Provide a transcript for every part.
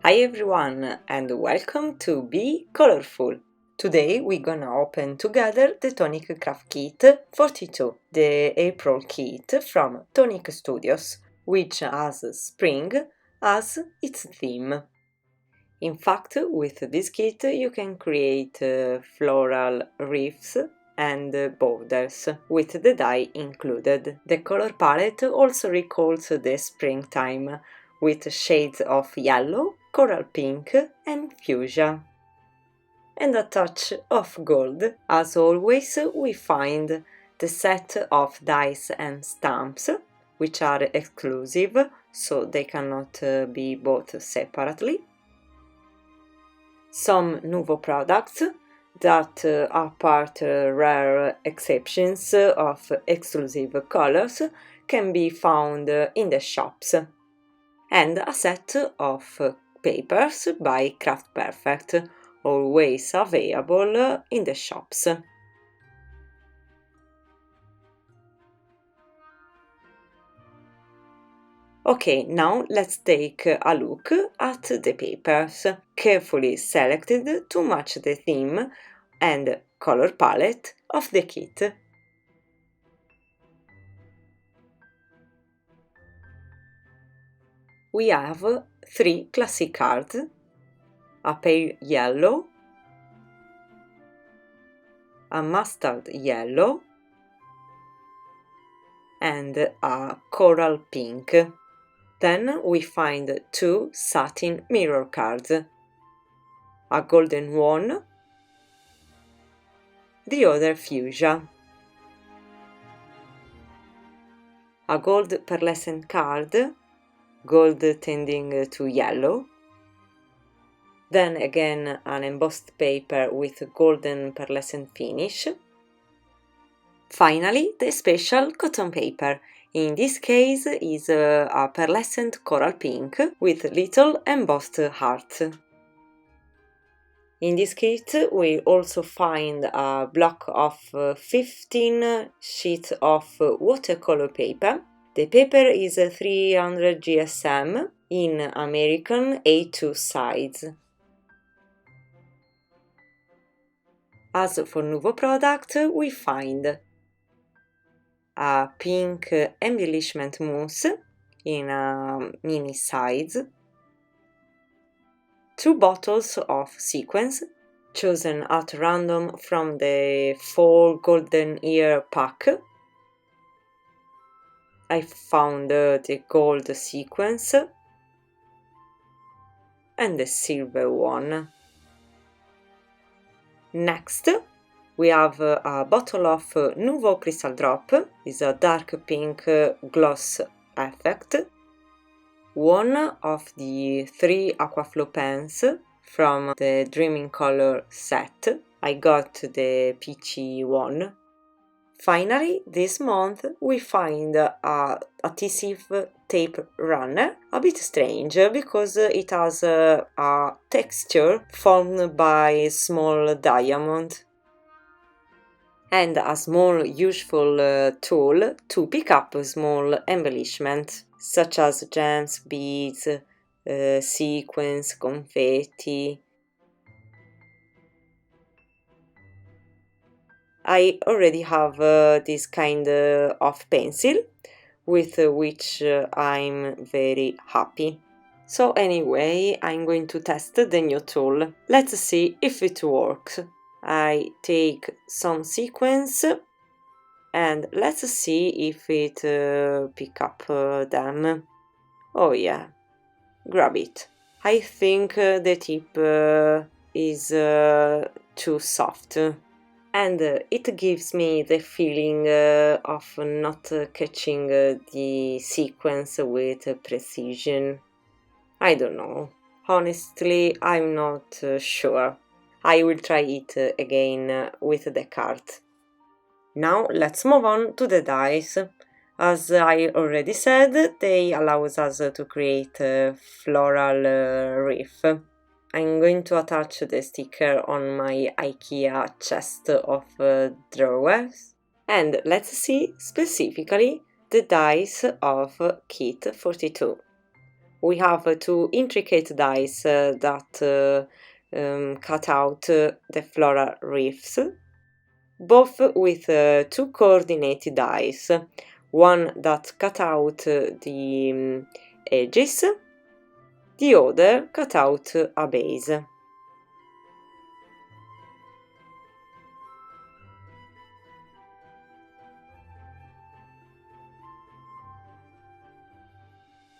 Hi everyone and welcome to Be Colorful! Today we're gonna open together the Tonic Craft Kit 42, the April kit from Tonic Studios, which has spring as its theme. In fact, with this kit you can create floral wreaths and borders, with the dye included. The color palette also recalls the springtime, with shades of yellow, coral pink and fuchsia. And a touch of gold. As always, we find the set of dies and stamps, which are exclusive, so they cannot be bought separately. Some Nuvo products that are part rare exceptions of exclusive colors can be found in the shops, and a set of papers by Craft Perfect, always available in the shops. Okay, now let's take a look at the papers, carefully selected to match the theme and color palette of the kit. We have 3 classic cards, a pale yellow, a mustard yellow, and a coral pink. Then we find 2 satin mirror cards, a golden one, the other fuchsia, a gold pearlescent card, gold tending to yellow, then again an embossed paper with golden pearlescent finish. Finally, the special cotton paper. In this case is a pearlescent coral pink with little embossed hearts. In this kit we also find a block of 15 sheets of watercolor paper. The paper is 300 GSM in American A2 size. As for Nuvo product, we find a pink embellishment mousse in a mini size, 2 bottles of sequins chosen at random from the Fall Golden Ear pack. I found the gold sequins and the silver one. Next, we have a bottle of Nuvo Crystal Drop, is a dark pink gloss effect, one of the 3 Aqua Flow pens from the Dreaming Color set. I got the peachy one. Finally, this month we find a adhesive tape runner, a bit strange because it has a texture formed by small diamond, and a small useful tool to pick up small embellishments such as gems, beads, sequins, confetti. I already have this kind of pencil with which I'm very happy. So anyway, I'm going to test the new tool. Let's see if it works. I take some sequins and let's see if it pick up them. Oh yeah, grab it. I think the tip is too soft, and it gives me the feeling of not catching the sequence with precision. I don't know. Honestly, I'm not sure. I will try it again with the card. Now let's move on to the dies. As I already said, they allow us to create a floral wreath. I'm going to attach the sticker on my IKEA chest of drawers. And let's see specifically the dies of Kit 42. we have two intricate dies that cut out the floral wreaths, both with two coordinated dies, one that cut out the edges, the other cut out a base.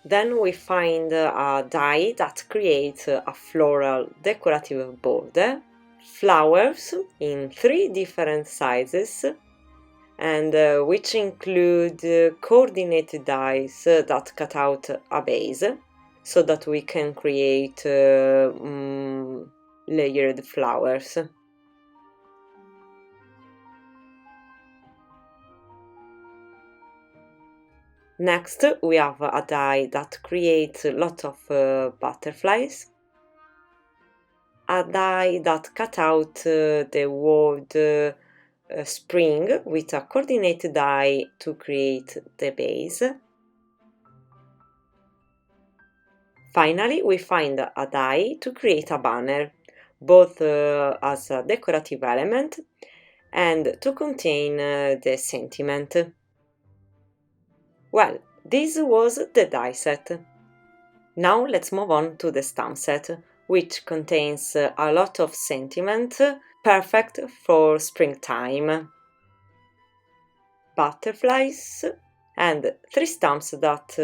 Then we find a die that creates a floral decorative border, flowers in 3 different sizes, and which include coordinated dies that cut out a base, so that we can create layered flowers. Next, we have a die that creates a lot of butterflies, a die that cut out the word spring with a coordinated die to create the base. Finally, we find a die to create a banner, both as a decorative element and to contain the sentiment. Well, this was the die set. Now let's move on to the stamp set, which contains a lot of sentiment, perfect for springtime. Butterflies and 3 stamps that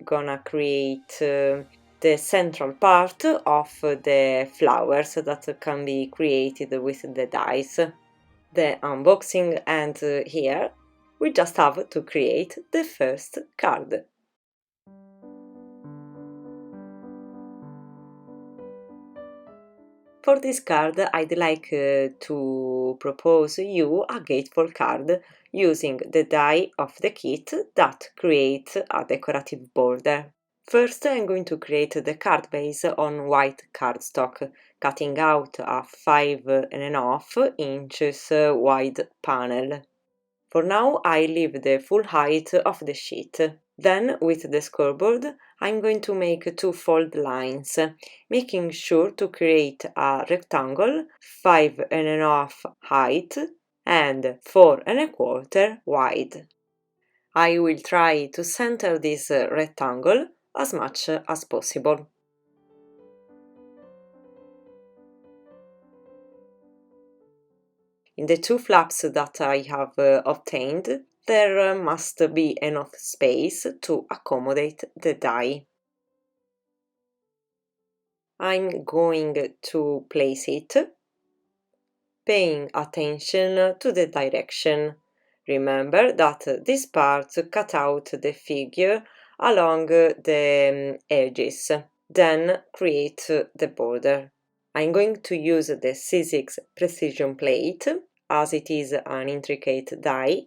gonna create the central part of the flowers that can be created with the dies. The unboxing, and here we just have to create the first card. For this card, I'd like to propose you a Gatefold card using the die of the kit that creates a decorative border. First, I'm going to create the card base on white cardstock, cutting out a 5.5 inches wide panel. For now, I leave the full height of the sheet. Then, with the scoreboard, I'm going to make 2 fold lines, making sure to create a rectangle 5.5 height and 4.25 wide. I will try to center this rectangle as much as possible. In the 2 flaps that I have obtained, there must be enough space to accommodate the die. I'm going to place it, paying attention to the direction. Remember that this part cut out the figure along the edges, then create the border. I'm going to use the C6 precision plate, as it is an intricate die.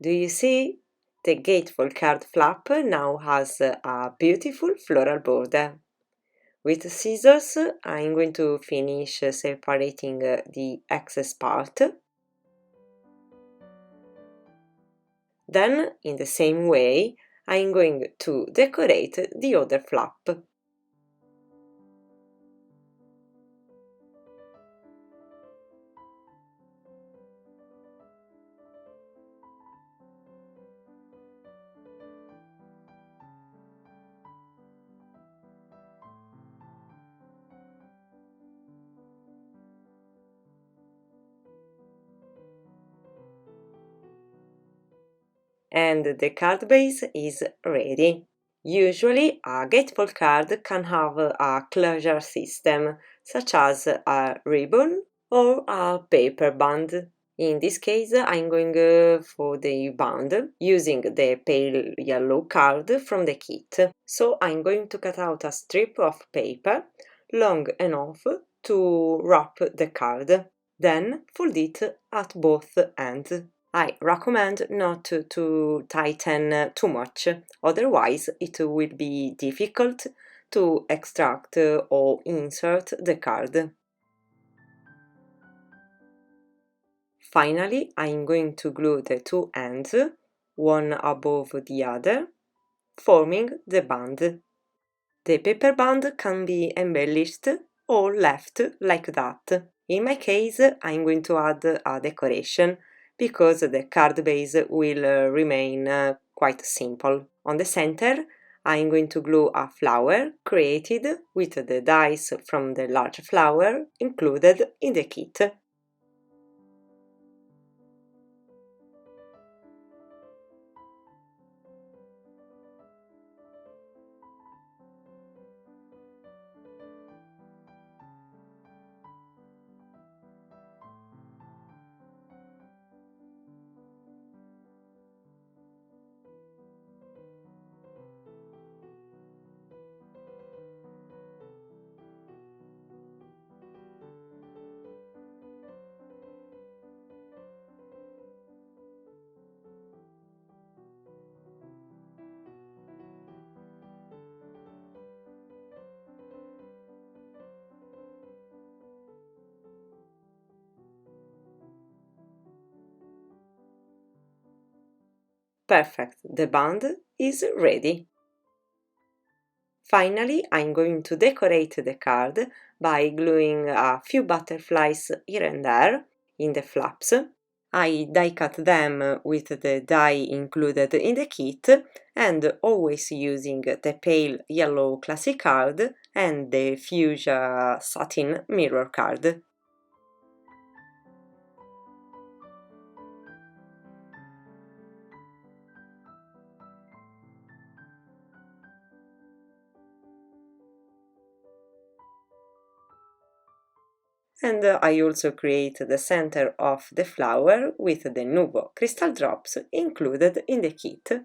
Do you see? The Gatefold card flap now has a beautiful floral border. With scissors, I'm going to finish separating the excess part. Then, in the same way, I'm going to decorate the other flap. And the card base is ready. Usually, a Gatefold card can have a closure system, such as a ribbon or a paper band. In this case, I'm going for the band, using the pale yellow card from the kit. So I'm going to cut out a strip of paper, long enough to wrap the card, then fold it at both ends. I recommend not to tighten too much, otherwise it will be difficult to extract or insert the card. Finally, I'm going to glue the two ends, one above the other, forming the band. The paper band can be embellished or left like that. In my case, I'm going to add a decoration because the card base will remain quite simple. On the center, I'm going to glue a flower created with the dies from the large flower included in the kit. Perfect, the band is ready. Finally, I'm going to decorate the card by gluing a few butterflies here and there in the flaps. I die cut them with the die included in the kit and always using the pale yellow classic card and the fuchsia satin mirror card. And I also create the center of the flower with the Nuvo crystal drops included in the kit.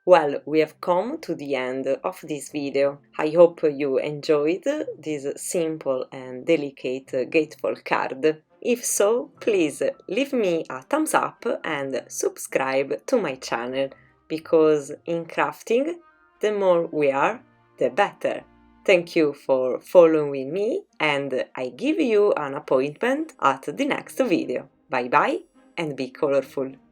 Well, we have come to the end of this video. I hope you enjoyed this simple and delicate gatefold card. If so, please leave me a thumbs up and subscribe to my channel, because in crafting, the more we are, the better. Thank you for following me, and I give you an appointment at the next video. Bye bye and be colorful!